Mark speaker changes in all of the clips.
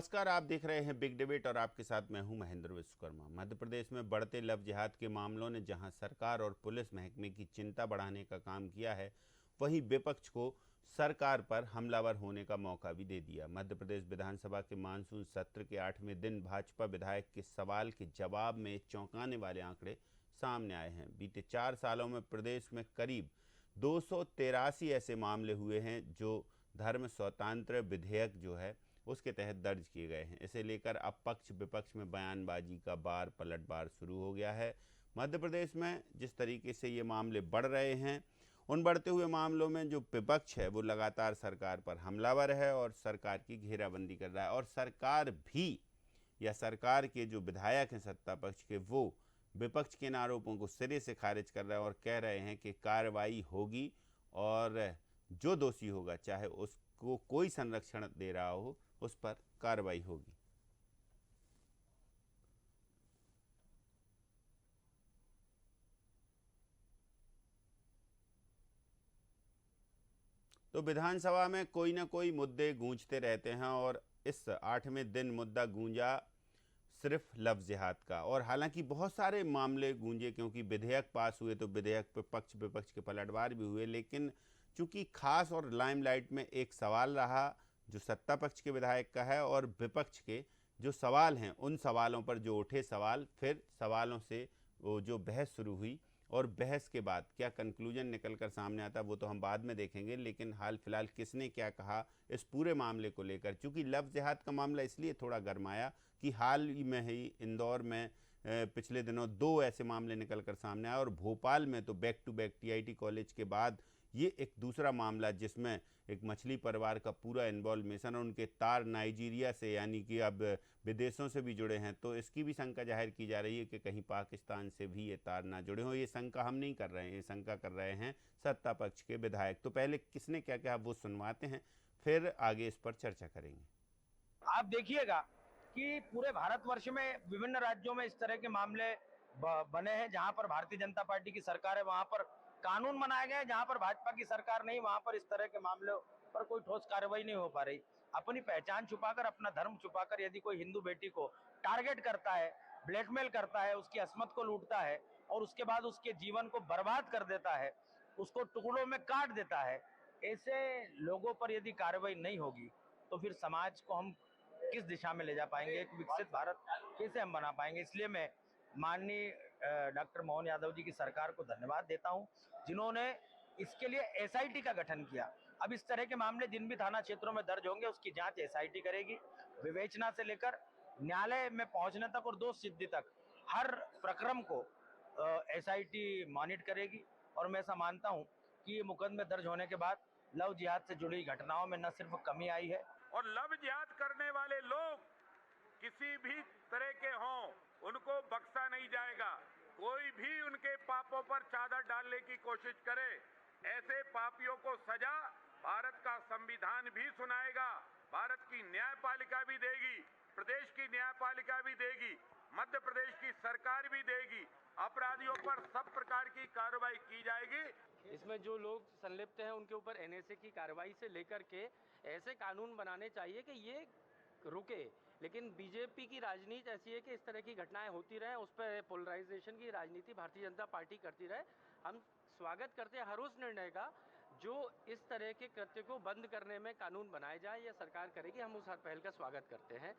Speaker 1: नमस्कार, आप देख रहे हैं बिग डिबेट और आपके साथ मैं हूं महेंद्र विश्वकर्मा। मध्य प्रदेश में बढ़ते लव जिहाद के मामलों ने जहां सरकार और पुलिस महकमे की चिंता बढ़ाने का काम किया है, वहीं विपक्ष को सरकार पर हमलावर होने का मौका भी दे दिया। मध्य प्रदेश विधानसभा के मानसून सत्र के 8वें दिन भाजपा विधायक के सवाल के जवाब में चौंकाने वाले आंकड़े सामने आए हैं। बीते 4 सालों में प्रदेश में करीब 283 ऐसे मामले हुए हैं जो धर्म स्वतंत्र विधेयक जो है उसके तहत दर्ज किए गए हैं। इसे लेकर अब पक्ष विपक्ष में बयानबाजी का बार पलटवार शुरू हो गया है। मध्य प्रदेश में जिस तरीके से ये मामले बढ़ रहे हैं, उन बढ़ते हुए मामलों में जो विपक्ष है वो लगातार सरकार पर हमलावर है और सरकार की घेराबंदी कर रहा है। और सरकार भी या सरकार के जो विधायक हैं सत्ता पक्ष के, वो विपक्ष के इन आरोपों को सिरे से खारिज कर रहे हैं और कह रहे हैं कि कार्रवाई होगी और जो दोषी होगा, चाहे उसको कोई संरक्षण दे रहा हो, उस पर कार्रवाई होगी। तो विधानसभा में कोई ना कोई मुद्दे गूंजते रहते हैं और इस 8वें दिन मुद्दा गूंजा सिर्फ लव जिहाद का। और हालांकि बहुत सारे मामले गूंजे, क्योंकि विधेयक पास हुए तो विधेयक पर पक्ष विपक्ष के पलटवार भी हुए, लेकिन चूंकि खास और लाइमलाइट में एक सवाल रहा जो सत्ता पक्ष के विधायक का है और विपक्ष के जो सवाल हैं, उन सवालों पर जो उठे सवाल, फिर सवालों से वो जो बहस शुरू हुई और बहस के बाद क्या कंक्लूजन निकल कर सामने आता वो तो हम बाद में देखेंगे। लेकिन हाल फिलहाल किसने क्या कहा इस पूरे मामले को लेकर, चूंकि लव जिहाद का मामला इसलिए थोड़ा गर्माया कि हाल ही में ही इंदौर में पिछले दिनों 2 ऐसे मामले निकल कर सामने आए और भोपाल में तो back to back TIT college के बाद ये एक दूसरा मामला जिसमें एक मछली परिवार का पूरा इन्वॉल्वमेशन और उनके तार नाइजीरिया से यानी कि अब विदेशों से भी जुड़े हैं। तो इसकी भी शंका जाहिर की जा रही है कि कहीं पाकिस्तान से भी ये तार ना जुड़े हों। ये शंका हम नहीं कर रहे हैं, ये शंका कर रहे हैं सत्ता पक्ष के विधायक। तो पहले किसने क्या कहा वो सुनवाते हैं, फिर आगे इस पर चर्चा करेंगे।
Speaker 2: आप देखिएगा कि पूरे भारतवर्ष में विभिन्न राज्यों में इस तरह के मामले बने हैं। जहां पर भारतीय जनता पार्टी की सरकार है वहां पर कानून बनाए गए, जहां पर भाजपा की सरकार नहीं वहां पर इस तरह के मामलों पर कोई ठोस कार्रवाई नहीं हो पा रही। अपनी पहचान छुपाकर, अपना धर्म छुपाकर यदि कोई हिंदू बेटी को टारगेट करता है, ब्लैकमेल करता है, उसकी अस्मत को लूटता है और उसके बाद उसके जीवन को बर्बाद कर देता है, उसको टुकड़ों में काट देता है, ऐसे लोगों पर यदि कार्रवाई नहीं होगी तो फिर समाज को हम किस दिशा में ले जा पाएंगे, एक विकसित भारत कैसे हम बना पाएंगे। इसलिए मैं माननीय डॉक्टर मोहन यादव जी की सरकार को धन्यवाद देता हूं, जिन्होंने इसके लिए एसआईटी का गठन किया। अब इस तरह के मामले जिन भी थाना क्षेत्रों में दर्ज होंगे उसकी जांच एसआईटी करेगी। विवेचना से लेकर न्यायालय में पहुंचने तक और दोष सिद्धि तक हर प्रक्रम को एसआईटी मॉनिटर करेगी। और मैं ऐसा मानता हूं कि ये मुकदमे दर्ज होने के बाद लव जिहाद से जुड़ी घटनाओं में न सिर्फ कमी आई है,
Speaker 3: और लव जिहाद करने वाले लोग किसी भी तरह के हों, उनको बख्शा नहीं जाएगा। कोई भी उनके पापों पर चादर डालने की कोशिश करे, ऐसे पापियों को सजा भारत का संविधान भी सुनाएगा, भारत की न्यायपालिका भी देगी, प्रदेश की न्यायपालिका भी देगी, मध्य प्रदेश की सरकार भी देगी। अपराधियों पर सब प्रकार की कार्रवाई की जाएगी।
Speaker 4: इसमें जो लोग संलिप्त हैं उनके ऊपर एनएसए की कार्रवाई से लेकर के ऐसे कानून बनाने चाहिए कि ये रुके। लेकिन बीजेपी की राजनीति ऐसी है कि इस तरह की घटनाएं होती रहे, उस पर पोलराइजेशन की राजनीति भारतीय जनता पार्टी करती रहे। हम स्वागत करते हैं हर उस निर्णय का जो इस तरह के कृत्य को बंद करने में कानून बनाए जाए, यह सरकार करेगी। हम उस हर पहल का स्वागत करते हैं।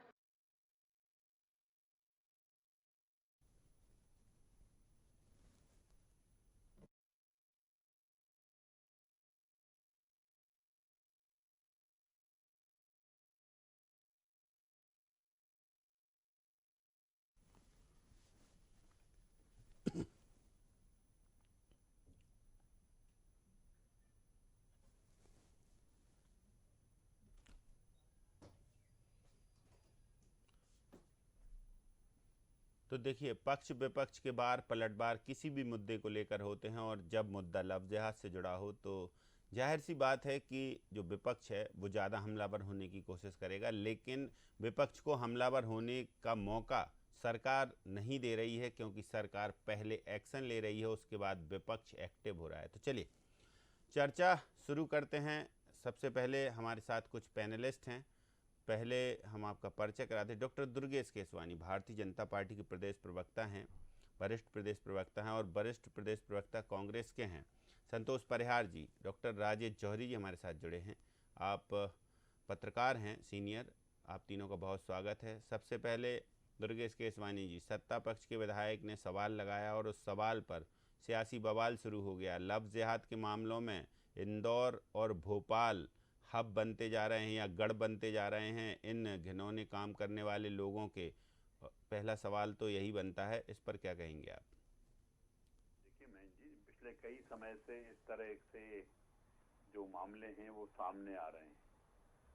Speaker 1: तो देखिए, पक्ष विपक्ष के बार पलटवार किसी भी मुद्दे को लेकर होते हैं और जब मुद्दा लव जिहाद से जुड़ा हो तो जाहिर सी बात है कि जो विपक्ष है वो ज़्यादा हमलावर होने की कोशिश करेगा। लेकिन विपक्ष को हमलावर होने का मौका सरकार नहीं दे रही है, क्योंकि सरकार पहले एक्शन ले रही है, उसके बाद विपक्ष एक्टिव हो रहा है। तो चलिए चर्चा शुरू करते हैं। सबसे पहले हमारे साथ कुछ पैनलिस्ट हैं। पहले हम आपका परिचय कराते। डॉक्टर दुर्गेश केसवानी भारतीय जनता पार्टी के प्रदेश प्रवक्ता हैं, वरिष्ठ प्रदेश प्रवक्ता हैं और वरिष्ठ प्रदेश प्रवक्ता कांग्रेस के हैं। संतोष परिहार जी, डॉक्टर राजेश जौहरी जी हमारे साथ जुड़े हैं। आप पत्रकार हैं सीनियर, आप तीनों का बहुत स्वागत है। सबसे पहले दुर्गेश केसवानी जी, सत्ता पक्ष के विधायक ने सवाल लगाया और उस सवाल पर सियासी बवाल शुरू हो गया। लव जिहाद के मामलों में इंदौर और भोपाल हब बनते जा रहे हैं या गढ़ बनते जा रहे हैं इन घिनौने काम करने वाले लोगों के। पहला सवाल तो यही बनता है, इस पर क्या कहेंगे आप?
Speaker 5: देखिए मैं जी, पिछले कई समय से इस तरह से जो मामले हैं वो सामने आ रहे हैं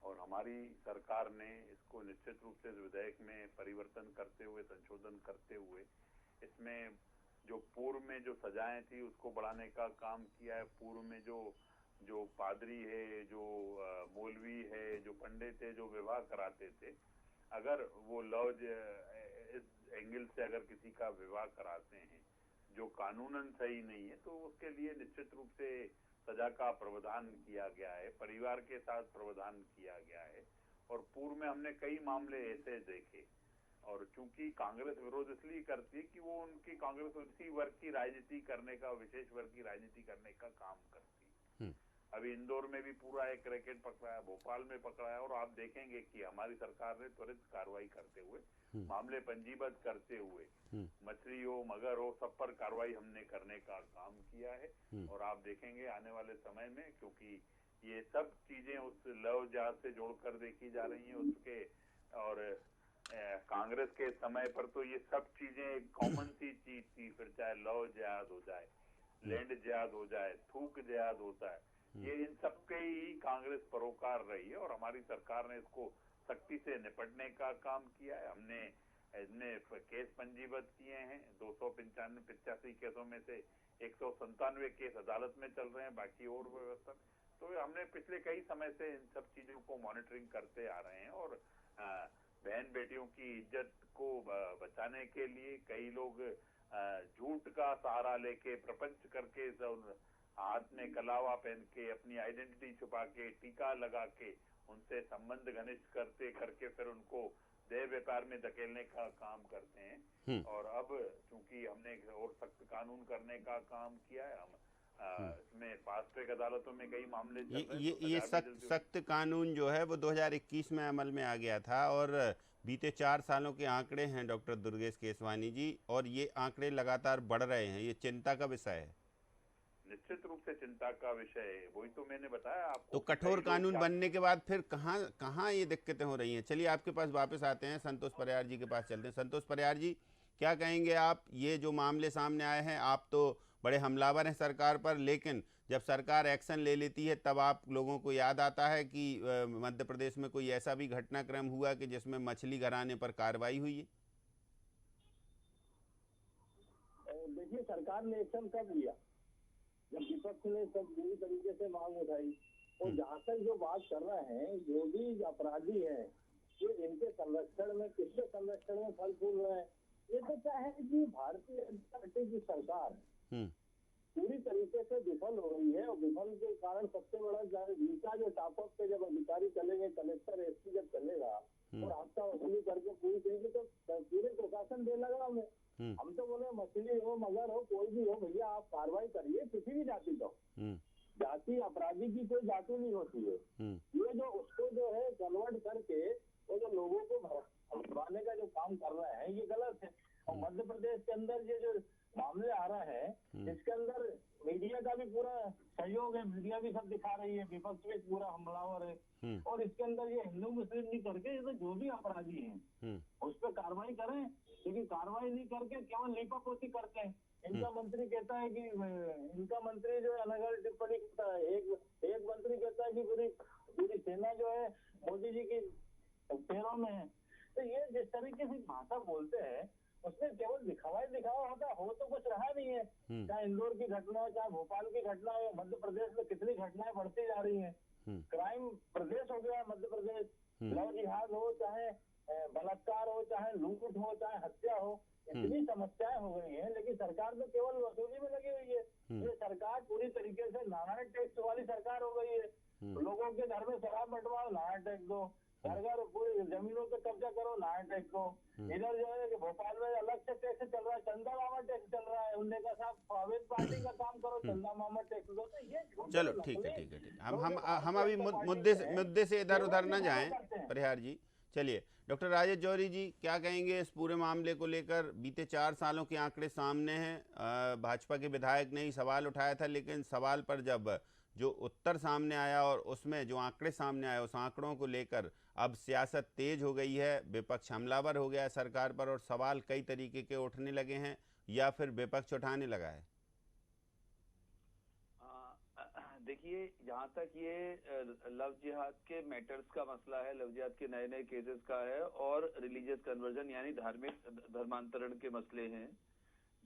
Speaker 5: और हमारी सरकार ने इसको निश्चित रूप से विधेयक में परिवर्तन करते हुए, संशोधन करते हुए, इसमें जो पूर्व में जो सजाएं थी उसको बढ़ाने का काम किया है। पूर्व में जो पादरी है, जो मौलवी है, जो पंडित है, जो विवाह कराते थे, अगर वो इस एंगल से अगर किसी का विवाह कराते हैं जो कानूनन सही नहीं है, तो उसके लिए निश्चित रूप से सजा का प्रावधान किया गया है, परिवार के साथ प्रावधान किया गया है। और पूर्व में हमने कई मामले ऐसे देखे और चूंकि कांग्रेस विरोध इसलिए करती है कि वो उनकी कांग्रेस उसी वर्ग की राजनीति करने का, विशेष वर्ग की राजनीति करने का काम करती है। अभी इंदौर में भी पूरा एक रैकेट पकड़ा है, भोपाल में पकड़ा है और आप देखेंगे कि हमारी सरकार ने त्वरित कार्रवाई करते हुए, मामले पंजीबद्ध करते हुए, मछली हो, मगर हो, सब पर कार्रवाई हमने करने का काम किया है। और आप देखेंगे आने वाले समय में, क्योंकि ये सब चीजें उस लव जिहाद से जोड़कर देखी जा रही हैं उसके, और कांग्रेस के समय पर तो ये सब चीजें कॉमन सी चीज थी। फिर चाहे लव जिहाद हो जाए, लैंड जिहाद हो जाए, थूक जिहाद होता है, ये इन सबके ही कांग्रेस परोकार रही है और हमारी सरकार ने इसको सख्ती से निपटने का काम किया है। हमने केस पंजीबद्ध किए हैं। 285 केसों में से 197 केस अदालत में चल रहे हैं, बाकी और व्यवस्था। तो हमने पिछले कई समय से इन सब चीजों को मॉनिटरिंग करते आ रहे हैं और बहन बेटियों की इज्जत को बचाने के लिए कई लोग झूठ का सहारा लेके, प्रपंच करके, हाथ में कलावा पहन के, अपनी आइडेंटिटी छुपा के, टीका लगा के उनसे संबंध घनिष्ठ करके फिर उनको देह व्यापार में धकेलने का काम करते हैं। और अब चूंकि हमने और सख्त कानून करने का काम किया है, हम इसमें फास्ट ट्रैक अदालतों में कई मामले चल रहे हैं।
Speaker 1: ये सख्त कानून जो है वो 2021 में अमल में आ गया था और बीते 4 सालों के आंकड़े हैं डॉक्टर दुर्गेश केसवानी जी, और ये आंकड़े लगातार बढ़ रहे हैं। ये चिंता का विषय है।
Speaker 5: निश्चित रूप से चिंता का विषय है, वही तो मैंने बताया आपको।
Speaker 1: तो कठोर कानून बनने के बाद फिर कहाँ ये दिक्कतें हो रही हैं? चलिए आपके पास वापस आते हैं, संतोष परिहार जी के पास चलते हैं। संतोष परिहार जी, क्या कहेंगे आप? ये जो मामले सामने आए हैं, आप तो बड़े हमलावर हैं सरकार पर, लेकिन जब सरकार एक्शन ले लेती है तब आप लोगों को याद आता है कि मध्य प्रदेश में कोई ऐसा भी घटनाक्रम हुआ कि जिसमें मछली घराने पर कार्रवाई हुई है?
Speaker 6: देखिए, सरकार ने एक्शन कब लिया? जब विपक्ष ने सब पूरी तरीके से मांग उठाई। और जहाँ तक जो बात कर रहे हैं, जो भी अपराधी हैं, ये इनके संरक्षण में, किसके संरक्षण में फल फूल रहे हैं? ये तो क्या है कि भारतीय जनता पार्टी की सरकार पूरी तरीके से विफल हो रही है और विफल के कारण सबसे बड़ा नीचा जो टॉप अप पे जब अधिकारी चलेंगे, कलेक्टर, एसपी जब चलेगा और हफ्ता वसूली करके पूरी तरीके तो पूरे प्रशासन दे लगा हमें। हम तो बोले मछली हो, मगर हो, कोई भी हो, भैया आप कार्रवाई करिए किसी भी जाति का। जाति अपराधी की कोई जाति नहीं होती है। ये जो उसको जो है कन्वर्ट करके वो जो लोगों को भरवाने का जो काम कर रहे हैं, ये गलत है। और मध्य प्रदेश के अंदर ये जो मामले आ रहे हैं, इसके अंदर मीडिया का भी पूरा सहयोग है, मीडिया भी सब दिखा रही है, विपक्ष भी पूरा हमलावर है। और इसके अंदर ये हिंदू मुस्लिम नहीं करके, ये तो जो भी अपराधी हैं उस पर कार्रवाई करें, लेकिन कार्रवाई नहीं करके केवल लीपापोती करते हैं। इनका मंत्री कहता है कि इनका मंत्री जो है अलग टिप्पणी करता है। एक मंत्री कहता है कि पूरी सेना जो है मोदी जी की पैरों में है। तो ये जिस तरीके से भाषा बोलते हैं उसमें केवल दिखावा होता हो तो कुछ रहा नहीं है। चाहे इंदौर की घटना हो, चाहे भोपाल की घटना हो, मध्य प्रदेश में कितनी घटनाएं बढ़ती जा रही हैं। क्राइम प्रदेश हो गया मध्य प्रदेश। लव जिहाद हो, चाहे बलात्कार हो, चाहे लूट हो, चाहे हत्या हो, इतनी समस्याएं हो गई हैं, लेकिन सरकार तो केवल वसूली में लगी हुई है। ये सरकार पूरी तरीके से नारायण टैक्स वाली सरकार हो गई है। लोगों के घर में शराब बंटवाओ, नारायण टैक्स दो, घर घर पूरी जमीनों पे कब्जा करो, नया टैक्स को। इधर जो है कि भोपाल में अलग से टैक्स चल रहा है, चंदा मामा टैक्स चल रहा है, उनने का साहब प्रॉविडेंट पार्टी का काम करो, चंदा मामा टैक्स दो। तो ये
Speaker 1: चलो ठीक है ठीक है ठीक है, हम अभी मुद्दे से इधर उधर ना जाएं परिहार जी। चलिए डॉक्टर राजेश जौहरी जी, क्या कहेंगे इस पूरे मामले को लेकर? बीते 4 सालों के आंकड़े सामने हैं। भाजपा के विधायक ने ही सवाल उठाया था, लेकिन सवाल पर जब जो उत्तर सामने आया और उसमें जो आंकड़े सामने आए, उस आंकड़ों को लेकर अब सियासत तेज हो गई है, विपक्ष हमलावर हो गया है सरकार पर और सवाल कई तरीके के उठने लगे हैं, या फिर विपक्ष उठाने लगा है?
Speaker 7: देखिए, जहाँ तक ये लव जिहाद के मैटर्स का मसला है, लव जिहाद के नए नए केसेस का है, और रिलीजियस कन्वर्जन यानी धार्मिक धर्मांतरण के मसले हैं,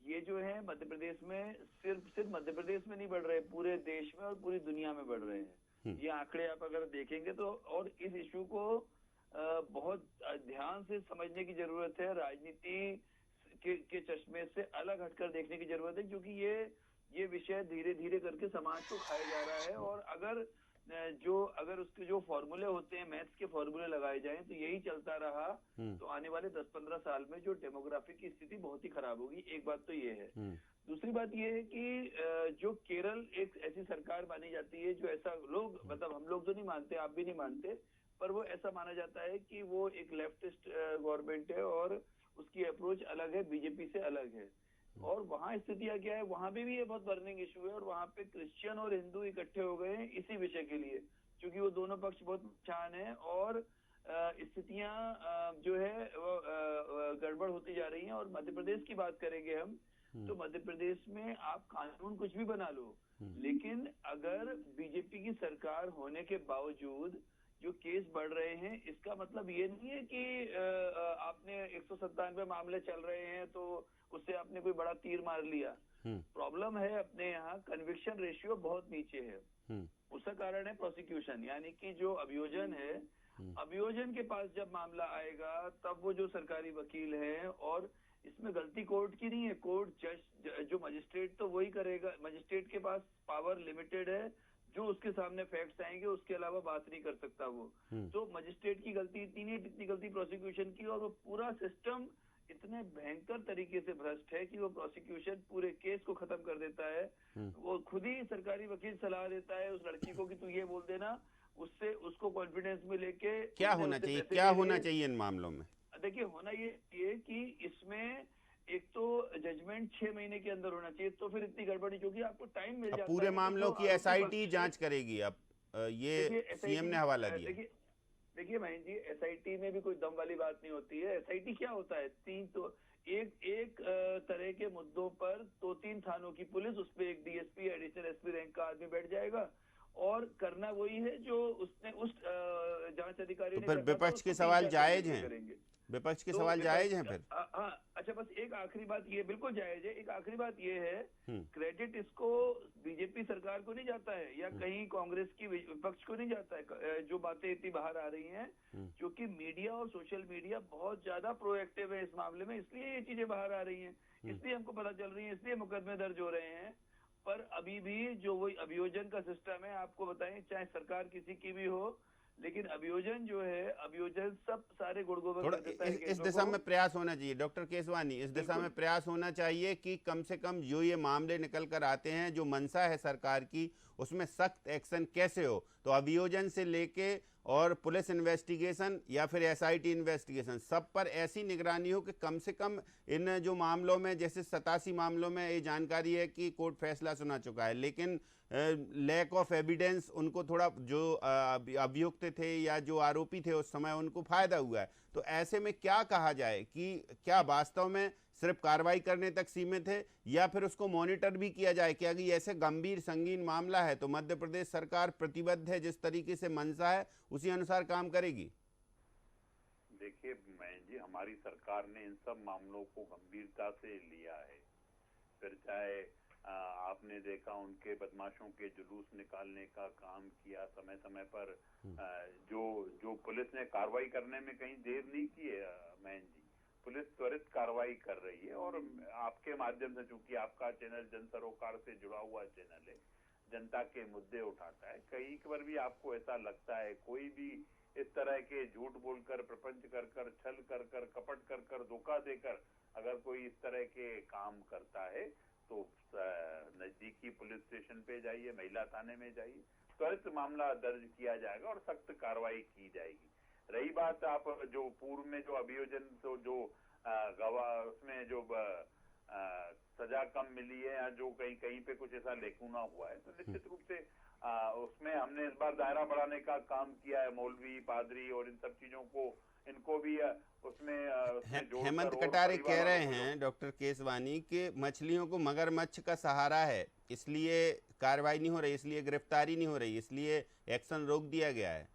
Speaker 7: ये जो है मध्य प्रदेश में सिर्फ मध्य प्रदेश में नहीं बढ़ रहे, पूरे देश में और पूरी दुनिया में बढ़ रहे हैं। ये आंकड़े आप अगर देखेंगे तो, और इस इशू को बहुत ध्यान से समझने की जरूरत है, राजनीति के चश्मे से अलग हटकर देखने की जरूरत है, क्योंकि ये विषय धीरे धीरे करके समाज को खाया जा रहा है। और अगर उसके जो फॉर्मूले होते हैं, मैथ्स के फॉर्मूले लगाए जाएं, तो यही चलता रहा तो आने वाले 10-15 साल में जो डेमोग्राफी की स्थिति बहुत ही खराब होगी। एक बात तो ये है। दूसरी बात ये है कि जो केरल एक ऐसी सरकार मानी जाती है जो ऐसा लोग, मतलब हम लोग तो नहीं मानते, आप भी नहीं मानते, पर वो ऐसा माना जाता है कि वो एक लेफ्टिस्ट गवर्नमेंट है और उसकी अप्रोच अलग है, बीजेपी से अलग है। और वहाँ स्थितियां क्या है, वहाँ भी ये बहुत बर्निंग इशू है, और वहाँ पे क्रिश्चियन और हिंदू इकट्ठे हो गए हैं इसी विषय के लिए, क्योंकि वो दोनों पक्ष बहुत परेशान है और स्थितियां जो है वो गड़बड़ होती जा रही हैं। और मध्य प्रदेश की बात करेंगे हम, तो मध्य प्रदेश में आप कानून कुछ भी बना लो, लेकिन अगर बीजेपी की सरकार होने के बावजूद जो केस बढ़ रहे हैं, इसका मतलब ये नहीं है कि आपने 197 मामले चल रहे हैं तो उससे आपने कोई बड़ा तीर मार लिया। प्रॉब्लम है अपने यहाँ कन्विक्शन रेशियो बहुत नीचे है। उसका कारण है प्रोसिक्यूशन, यानी कि जो अभियोजन है, अभियोजन के पास जब मामला आएगा तब वो जो सरकारी वकील हैं, और इसमें गलती कोर्ट की नहीं है, कोर्ट जज जो मजिस्ट्रेट तो वही करेगा, मजिस्ट्रेट के पास पावर लिमिटेड है, जो उसके सामने फैक्ट्स आएंगे उसके अलावा बात नहीं कर सकता वो। तो मजिस्ट्रेट की गलती इतनी नहीं, जितनी गलती प्रोसिक्यूशन की, और वो पूरा सिस्टम इतने भयंकर तरीके से भ्रष्ट है कि वो प्रोसिक्यूशन पूरे केस को खत्म कर देता है। वो खुद ही सरकारी वकील सलाह देता है उस लड़की को कि तू ये बोल देना, उससे उसको कॉन्फिडेंस में लेके
Speaker 1: क्या होना चाहिए इन मामलों में?
Speaker 7: देखिए, होना ये कि इसमें एक तो जजमेंट 6 महीने के अंदर होना चाहिए, तो फिर इतनी गड़बड़ी, क्योंकि आपको टाइम मिल जाता है।
Speaker 1: पूरे मामलों की SIT जांच करेगी। अब ये सीएम ने हवाला दिया।
Speaker 7: देखिए महेंद्र जी, SIT में भी कोई दम वाली बात नहीं होती है। SIT क्या होता है, एक तरह के मुद्दों पर 2-3 थानों की पुलिस, उसपे एक DSP एडिशनल SP रैंक का आदमी बैठ जाएगा, और करना वही है जो उसने उस जांच अधिकारी ने।
Speaker 1: तो फिर विपक्ष के सवाल जायज हैं? विपक्ष के सवाल जायज हैं फिर?
Speaker 7: हाँ, अच्छा, बस एक आखिरी बात ये, बिल्कुल जायज है। एक आखिरी बात ये है, क्रेडिट इसको बीजेपी सरकार को नहीं जाता है, या कहीं कांग्रेस की विपक्ष को नहीं जाता है, जो बातें इतनी बाहर आ रही हैं, क्योंकि मीडिया और सोशल मीडिया बहुत ज्यादा प्रोएक्टिव है इस मामले में, इसलिए ये चीजें बाहर आ रही हैं, इसलिए हमको पता चल रही है, इसलिए मुकदमे दर्ज हो रहे हैं। पर अभी भी जो वही अभियोजन का सिस्टम है, आपको बताएं, चाहे सरकार किसी की भी हो, लेकिन अभियोजन जो है, अभियोजन सब सारे गुड़गोबर कर देता है।
Speaker 1: इस दिशा में प्रयास होना चाहिए डॉक्टर केसवानी, इस दिशा में प्रयास होना चाहिए कि कम से कम जो ये मामले निकल कर आते हैं, जो मंशा है सरकार की, उसमें सख्त एक्शन कैसे हो। तो अभियोजन से लेके और पुलिस इन्वेस्टिगेशन या फिर SIT इन्वेस्टिगेशन, सब पर ऐसी निगरानी हो कि कम से कम इन जो मामलों में, जैसे 87 मामलों में ये जानकारी है कि कोर्ट फैसला सुना चुका है, लेकिन लैक ऑफ एविडेंस, उनको थोड़ा जो अभियुक्त थे या जो आरोपी थे उस समय उनको फायदा हुआ है। तो ऐसे में क्या कहा जाए कि क्या वास्तव में सिर्फ कार्रवाई करने तक सीमित है, या फिर उसको मॉनिटर भी किया जाए कि अगर ऐसे गंभीर संगीन मामला है तो मध्य प्रदेश सरकार प्रतिबद्ध है, जिस तरीके से मंशा है उसी अनुसार काम करेगी?
Speaker 5: देखिए महेंद्र जी, हमारी सरकार ने इन सब मामलों को गंभीरता से लिया है। फिर चाहे आपने देखा उनके बदमाशों के जुलूस निकालने का काम किया, समय समय पर जो पुलिस ने कार्रवाई करने में कहीं देर नहीं की है महेंद्र जी, पुलिस त्वरित कार्रवाई कर रही है। और आपके माध्यम से, चूंकि आपका चैनल जन सरोकार से जुड़ा हुआ चैनल है, जनता के मुद्दे उठाता है, कहीं पर भी आपको ऐसा लगता है कोई भी इस तरह के झूठ बोलकर, प्रपंच कर कर, छल कर कर, कपट कर कर, धोखा देकर अगर कोई इस तरह के काम करता है तो नजदीकी पुलिस स्टेशन पे जाइए, महिला थाने में जाइए, त्वरित मामला दर्ज किया जाएगा और सख्त कार्रवाई की जाएगी। रही बात आप जो पूर्व में जो अभियोजन तो जो गवाह उसमें जो सजा कम मिली है या जो कहीं कहीं पे कुछ ऐसा लेकुना हुआ है तो निश्चित रूप से उसमें हमने इस बार दायरा बढ़ाने का काम किया है। मौलवी, पादरी और इन सब चीजों को इनको भी उसमें
Speaker 1: हेमंत कटारे कह रहे हैं डॉक्टर केसवानी कि मछलियों को मगरमच्छ का सहारा है, इसलिए कार्रवाई नहीं हो रही, इसलिए गिरफ्तारी नहीं हो रही, इसलिए एक्शन रोक दिया गया है।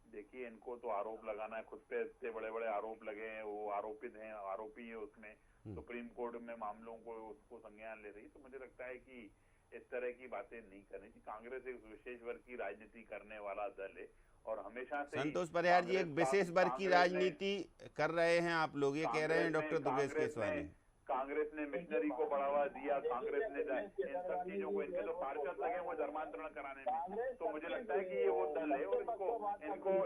Speaker 5: देखिए, इनको तो आरोप लगाना है, खुद पे इतने बड़े बड़े आरोप लगे हैं, वो आरोपित हैं, आरोपी है, उसमें सुप्रीम कोर्ट में मामलों को उसको संज्ञान ले रही। तो मुझे लगता है कि इस तरह की बातें नहीं करनी चाहिए। कांग्रेस एक विशेष वर्ग की राजनीति करने वाला दल है और हमेशा से
Speaker 1: संतोष परिहार जी एक विशेष वर्ग की राजनीति कर रहे हैं आप लोग, ये कह रहे हैं डॉक्टर दुर्गेश केसवानी।
Speaker 5: कांग्रेस ने मिशनरी को बढ़ावा दिया, कांग्रेस ने इन सब चीजों को, इनके तो पार्षद लगे वो धर्मांतरण कराने में। तो मुझे लगता है कि ये वो दल है और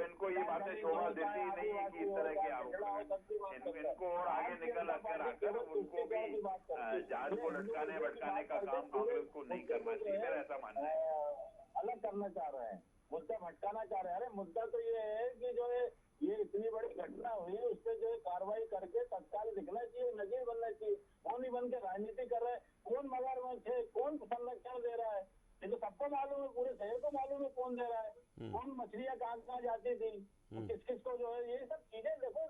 Speaker 5: इनको ये बातें शोभा देती ही नहीं है कि इस तरह के आरोप इनको और आगे निकल कर आकर उनको भी जांच को लटकाने भटकाने का काम कांग्रेस को नहीं करना चाहिए, मेरा ऐसा मानना है।
Speaker 6: अलग करना चाह रहे हैं, मुद्दा भटकाना चाह रहे हैं। अरे मुद्दा तो ये है कि जो है ये इतनी बड़ी घटना हुई है उस पर जो है कार्रवाई करके तत्काल दिखना चाहिए, नजीर बनना चाहिए। कौन ही बन के राजनीति कर रहा है, कौन मगरमच्छ है, कौन संरक्षण दे रहा है, ये तो सबको मालूम है, पूरे शहर को मालूम है कौन दे रहा है, कौन मछलियां कहाँ जाती थी, किस किस को जो है, ये सब चीजें देखो।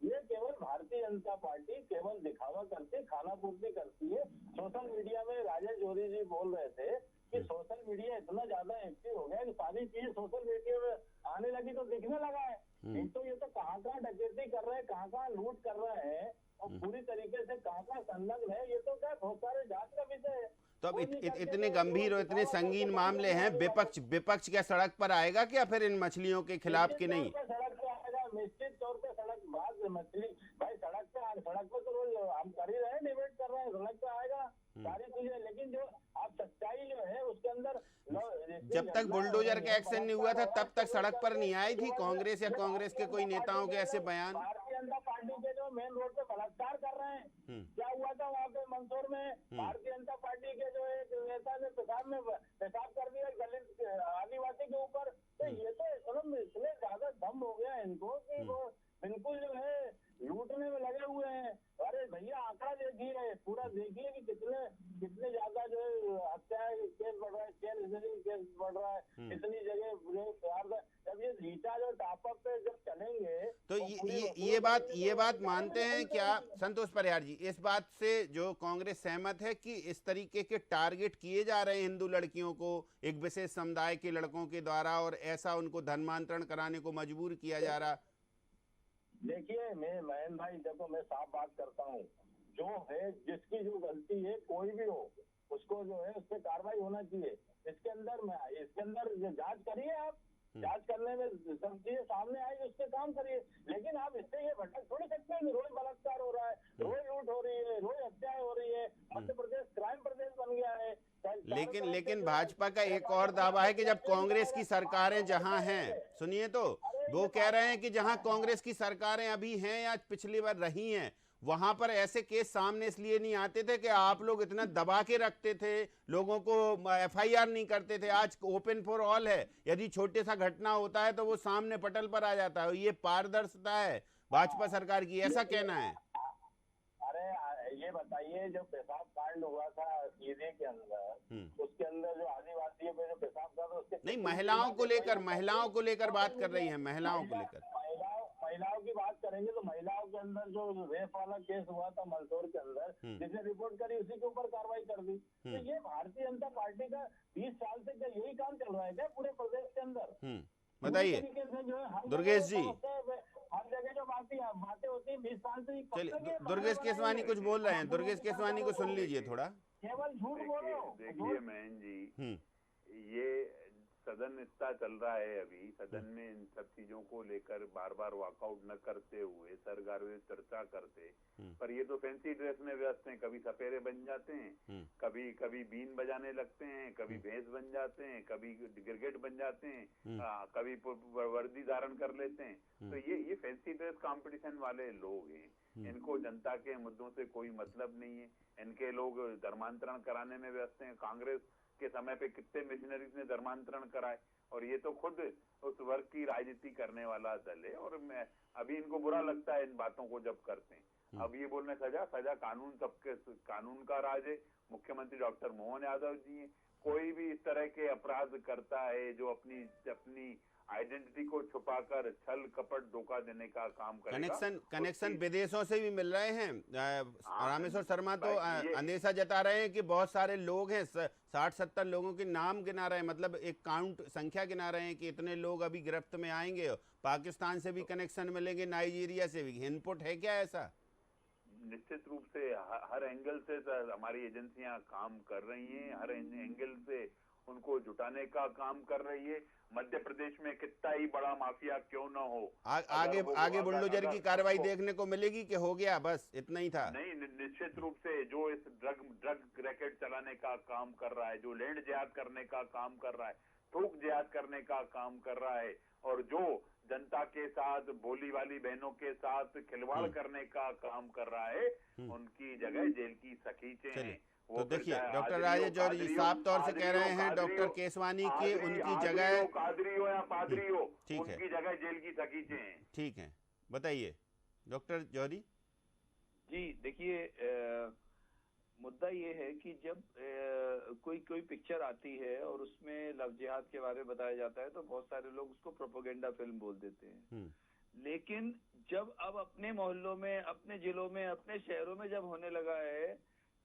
Speaker 6: ये केवल भारतीय जनता पार्टी केवल दिखावा करती, खाना पूर्ति करती है। सोशल मीडिया में राजेश जोरी जी बोल रहे थे कि सोशल मीडिया इतना ज्यादा एक्टिव हो गया कि सारी चीजें सोशल मीडिया में आने लगी तो दिखने लगा है। नहीं तो ये तो कहाँ डकैती कर रहे हैं, कहाँ लूट कर रहे हैं और पूरी तरीके से कहाँ संलग्न है, ये तो क्या बहुत सारे जांच का विषय है।
Speaker 1: तो अब इतने गंभीर और इतने संगीन मामले हैं, विपक्ष क्या सड़क पर आएगा क्या फिर इन मछलियों के खिलाफ कि नहीं?
Speaker 6: सड़क पे आएगा, निश्चित तौर पे सड़क, बात मछली भाई सड़क पे तो रोज हम कर ही रहे हैं, डिबेट कर रहे हैं, सड़क पे आएगा सारी चीजें। लेकिन जो आप सच्चाई जो है उसके अंदर
Speaker 1: जब तक बुलडोजर का एक्शन नहीं हुआ था तब तक सड़क पर नहीं आई थी कांग्रेस या कांग्रेस के कोई नेताओं के ऐसे बयान।
Speaker 6: भारतीय जनता पार्टी के जो मेन रोड पे बलात्कार कर रहे हैं, क्या हुआ था वहाँ पे मंदसौर में, भारतीय जनता पार्टी के जो एक नेता ने पेशाब कर दिया दलित आदिवासी के ऊपर। तो ये तो इतने ज्यादा दम हो गया इनको कि वो बिल्कुल जो है लूटने में लगे हुए हैं। अरे भैया आंकड़ा देखिए, पूरा देखिए कि कितने ज्यादा जो है हत्या केस बढ़ रहा है, केस बढ़ रहा है, इतनी जगह। जब ये रीचार्ज और टॉपअप पे जब चलेंगे
Speaker 1: तो ये बात मानते हैं क्या संतोष परिहार जी, इस बात से जो कांग्रेस सहमत है कि इस तरीके के टारगेट किए जा रहे हैं हिंदू लड़कियों को एक विशेष समुदाय के लड़कों के द्वारा और ऐसा उनको धर्मांतरण कराने को मजबूर किया जा रहा?
Speaker 6: देखिए मैं महेंद्र भाई, देखो मैं साफ बात करता हूँ, जो है जिसकी जो गलती है कोई भी हो उसको जो है उस पर कार्रवाई होना चाहिए। इसके अंदर जो जांच करिए, आप जांच करने में सब चीजें सामने आएगी, उस पर काम करिए। लेकिन आप इससे ये भटक थोड़ी सकते हैं, रोज बलात्कार हो रहा है, रोज लूट हो रही है, रोज हत्याएं हो रही है, मध्य प्रदेश क्राइम प्रदेश बन गया है।
Speaker 1: लेकिन भाजपा का एक और दावा है कि जब कांग्रेस की सरकारें जहां हैं, सुनिए तो वो कह रहे हैं कि जहां कांग्रेस की सरकारें अभी हैं या पिछली बार रही हैं वहां पर ऐसे केस सामने इसलिए नहीं आते थे कि आप लोग इतना दबा के रखते थे, लोगों को एफआईआर नहीं करते थे। आज ओपन फॉर ऑल है, यदि छोटे सा घटना होता है तो वो सामने पटल पर आ जाता है। ये पारदर्शिता है भाजपा सरकार की, ऐसा कहना है।
Speaker 6: अरे ये बताइए, जो पेशाब कांड हुआ था ईदी के अंदर, उसके अंदर जो आदिवासियों पे जो पेशाब था उसके
Speaker 1: नहीं, महिलाओं को लेकर बात कर रही है, महिलाओं को लेकर
Speaker 6: महिलाओं की बात करेंगे तो महिलाओं के अंदर जो रेप वाला केस हुआ था मंदसौर के अंदर, जिसने रिपोर्ट करी उसी के ऊपर कार्रवाई कर दी। तो ये भारतीय जनता पार्टी का 20 साल से क्या यही काम चल रहा है क्या पूरे प्रदेश के अंदर?
Speaker 1: बताइए दुर्गेश जी।
Speaker 6: हर जगह जो बातें होती है 20 साल से।
Speaker 1: चलिए दुर्गेश केसवानी कुछ बोल रहे हैं, दुर्गेश केसवानी को सुन लीजिए थोड़ा।
Speaker 6: केवल झूठ बोलो।
Speaker 5: देखिए महन जी, ये सदन इतना चल रहा है अभी, सदन में इन सब चीजों को लेकर बार बार वॉकआउट न करते हुए सरकार चर्चा करते, पर ये तो फैंसी ड्रेस में व्यस्त हैं, कभी सपेरे बन जाते हैं, कभी कभी बीन बजाने लगते हैं, कभी भैंस बन जाते हैं, कभी गिरगिट बन जाते हैं, कभी वर्दी धारण कर लेते हैं। तो ये फैंसी ड्रेस कंपटीशन वाले लोग हैं, इनको जनता के मुद्दों से कोई मतलब नहीं है। इनके लोग धर्मांतरण कराने में व्यस्त हैं। कांग्रेस के समय पे कितने मिशनरीज ने धर्मांतरण कराए, और ये तो खुद उस वर्ग की राजनीति करने वाला दल है। और मैं अभी इनको बुरा लगता है इन बातों को जब करते हैं। अब ये बोलने सजा कानून, सबके कानून का राज है। मुख्यमंत्री डॉक्टर मोहन यादव जी हैं। कोई भी इस तरह के अपराध करता है जो अपनी आइडेंटिटी को छुपाकर छल कपट धोखा देने का काम करेगा।
Speaker 1: कनेक्शन विदेशों से भी मिल रहे हैं। रामेश्वर शर्मा तो अंदेशा जता रहे हैं कि बहुत सारे लोग हैं, 60-70 लोगों के नाम गिना रहे हैं, मतलब एक काउंट संख्या गिना रहे हैं कि इतने लोग अभी गिरफ्त में आएंगे। पाकिस्तान से भी कनेक्शन मिलेंगे, नाइजीरिया से भी। इनपुट है क्या ऐसा?
Speaker 5: निश्चित रूप से हर एंगल से हमारी एजेंसियां काम कर रही हैं, हर एंगल से उनको जुटाने का काम कर रही है। मध्य प्रदेश में कितना ही बड़ा माफिया क्यों न हो,
Speaker 1: आगे बुलडोजर की कार्रवाई देखने को मिलेगी कि हो गया बस इतना ही था?
Speaker 5: नहीं, निश्चित रूप से जो इस ड्रग रैकेट चलाने का काम कर रहा है, जो लैंड जिहाद करने का काम कर रहा है, थोक जिहाद करने का काम कर रहा है, और जो जनता के साथ, बोली वाली बहनों के साथ खिलवाड़ करने का काम कर रहा है, उनकी जगह जेल की सखीचें हैं।
Speaker 1: तो देखिए, डॉक्टर राजेश जौहरी जी साफ तौर से कह रहे हैं डॉक्टर केसवानी की उनकी जगह,
Speaker 5: कादरी हो या पादरी हो,
Speaker 1: ठीक है,
Speaker 5: उनकी जगह जेल की सकीचे हैं।
Speaker 1: ठीक है, बताइए डॉक्टर जौहरी
Speaker 7: जी। देखिए, मुद्दा ये है कि जब कोई पिक्चर आती है और उसमें लव जिहाद के बारे में बताया जाता है तो बहुत सारे लोग उसको प्रोपेगेंडा फिल्म बोल देते हैं। लेकिन जब अब अपने मोहल्लों में, अपने जिलों में, अपने शहरों में जब होने लगा है,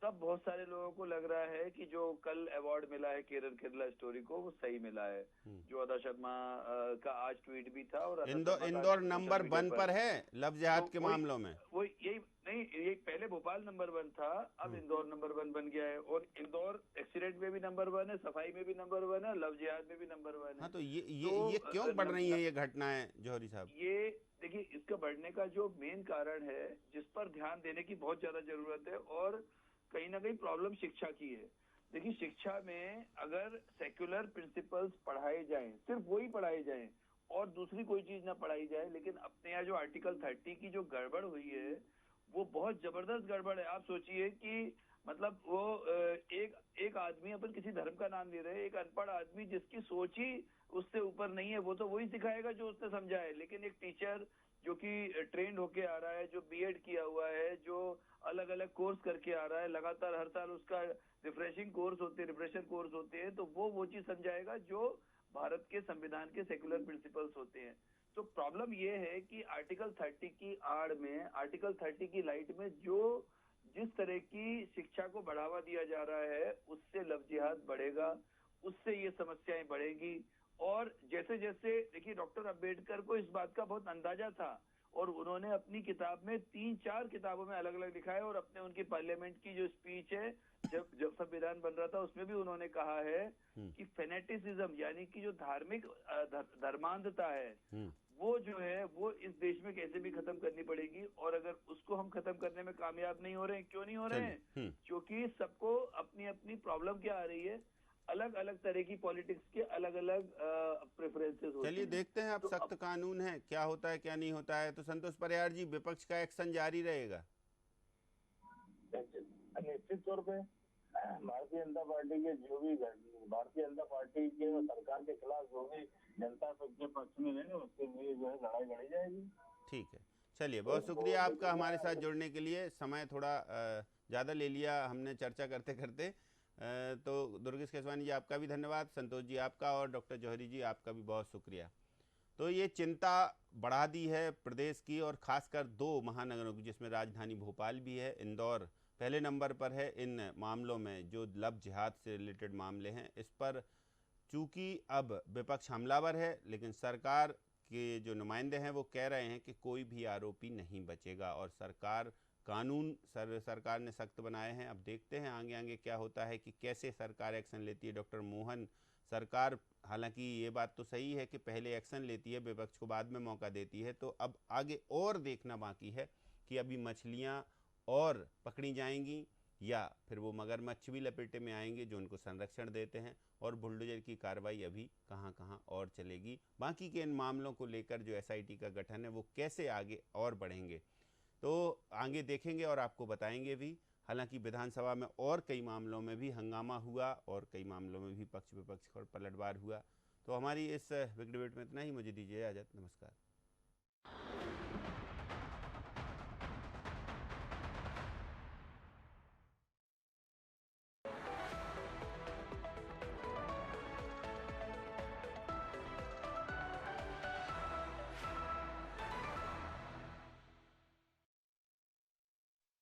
Speaker 7: तब बहुत सारे लोगों को लग रहा है कि जो कल अवार्ड मिला है केरला स्टोरी को, वो सही मिला है। जो अदा शर्मा का आज ट्वीट भी था, और
Speaker 1: इंदौर नंबर 1 पर है लव जिहाद के मामलों में।
Speaker 7: वो यही नहीं, ये पहले भोपाल नंबर 1 था, अब इंदौर नंबर 1 बन गया है। और इंदौर एक्सीडेंट में भी नंबर 1 है, सफाई में भी नंबर 1 है, लव जिहाद में भी नंबर 1 है।
Speaker 1: हाँ, तो ये क्यों बढ़ रही है ये घटनाएं जौहरी साहब?
Speaker 7: ये देखिए, इसका बढ़ने का जो मेन कारण है, जिस पर ध्यान देने की बहुत ज्यादा जरूरत है, और कहीं ना कहीं प्रॉब्लम शिक्षा की है। देखिए, शिक्षा में अगर सेक्युलर प्रिंसिपल्स पढ़ाए जाएं, सिर्फ वही पढ़ाए जाएं और दूसरी कोई चीज ना पढ़ाई जाए, लेकिन अपने यहाँ जो आर्टिकल 30 की जो गड़बड़ हुई है वो बहुत जबरदस्त गड़बड़ है। आप सोचिए कि मतलब वो एक आदमी, अपन किसी धर्म का नाम ले रहे हैं, एक अनपढ़ आदमी जिसकी सोच ही उससे ऊपर नहीं है, वो तो वही सिखाएगा जो उसने समझा है। लेकिन एक टीचर जो कि ट्रेंड होके आ रहा है, जो बीएड किया हुआ है, जो अलग अलग कोर्स करके आ रहा है, लगातार हर साल उसका रिफ्रेशिंग कोर्स होते हैं, रिफ्रेशर कोर्स होते हैं, तो वो चीज समझाएगा जो भारत के संविधान के सेक्युलर प्रिंसिपल्स होते हैं। तो प्रॉब्लम ये है कि आर्टिकल 30 की आड़ में, आर्टिकल 30 की लाइट में जो जिस तरह की शिक्षा को बढ़ावा दिया जा रहा है, उससे लव जिहाद बढ़ेगा, उससे ये समस्याएं बढ़ेगी। और जैसे जैसे देखिए, डॉक्टर अंबेडकर को इस बात का बहुत अंदाजा था, और उन्होंने अपनी किताब में 3-4 किताबों में अलग अलग लिखा है, और अपने उनकी पार्लियामेंट की जो स्पीच है, जब संविधान बन रहा था, उसमें भी उन्होंने कहा है कि फेनेटिसिज्म, यानी कि जो धार्मिक धर्मांधता है, वो जो है वो इस देश में कैसे भी खत्म करनी पड़ेगी। और अगर उसको हम खत्म करने में कामयाब नहीं हो रहे हैं, क्यों नहीं हो रहे हैं? क्योंकि सबको अपनी अपनी प्रॉब्लम क्या आ रही है, अलग अलग तरह की पॉलिटिक्स के अलग अलग प्रेफरेंसेस होते हैं।
Speaker 1: चलिए देखते हैं, अब सख्त कानून है, क्या होता है क्या नहीं होता है। तो संतोष परिहार जी, विपक्ष का एक्शन जारी रहेगा?
Speaker 6: निश्चित तौर पे भारतीय जनता पार्टी के जो भी भारतीय जनता पार्टी के सरकार के खिलाफ जो भी जनता के पक्ष में है, उसके लिए जो है लड़ाई लड़ी जाएगी।
Speaker 1: ठीक है, चलिए बहुत शुक्रिया आपका हमारे साथ जुड़ने के लिए। समय थोड़ा ज़्यादा ले लिया हमने चर्चा करते करते, तो दुर्गेश केसवानी जी आपका भी धन्यवाद, संतोष जी आपका, और डॉक्टर जौहरी जी आपका भी बहुत शुक्रिया। तो ये चिंता बढ़ा दी है प्रदेश की, और ख़ासकर 2 महानगरों की, जिसमें राजधानी भोपाल भी है। इंदौर पहले नंबर पर है इन मामलों में, जो लव जिहाद से रिलेटेड मामले हैं। इस पर चूँकि अब विपक्ष हमलावर है, लेकिन सरकार के जो नुमाइंदे हैं वो कह रहे हैं कि कोई भी आरोपी नहीं बचेगा, और कानून सरकार ने सख्त बनाए हैं। अब देखते हैं आगे आगे क्या होता है कि कैसे सरकार एक्शन लेती है। डॉक्टर मोहन सरकार हालांकि ये बात तो सही है कि पहले एक्शन लेती है, विपक्ष को बाद में मौका देती है, तो अब आगे और देखना बाकी है कि अभी मछलियाँ और पकड़ी जाएंगी या फिर वो मगरमच्छ भी लपेटे में आएंगे जो उनको संरक्षण देते हैं, और बुलडोजर की कार्रवाई अभी कहाँ कहाँ और चलेगी। बाकी के इन मामलों को लेकर जो एसआईटी का गठन है वो कैसे आगे और बढ़ेंगे तो आगे देखेंगे और आपको बताएंगे भी। हालांकि विधानसभा में और कई मामलों में भी हंगामा हुआ और कई मामलों में भी पक्ष विपक्ष पर पलटवार हुआ। तो हमारी इस बिग डिबेट में इतना ही। मुझे दीजिए इजाज़त। नमस्कार।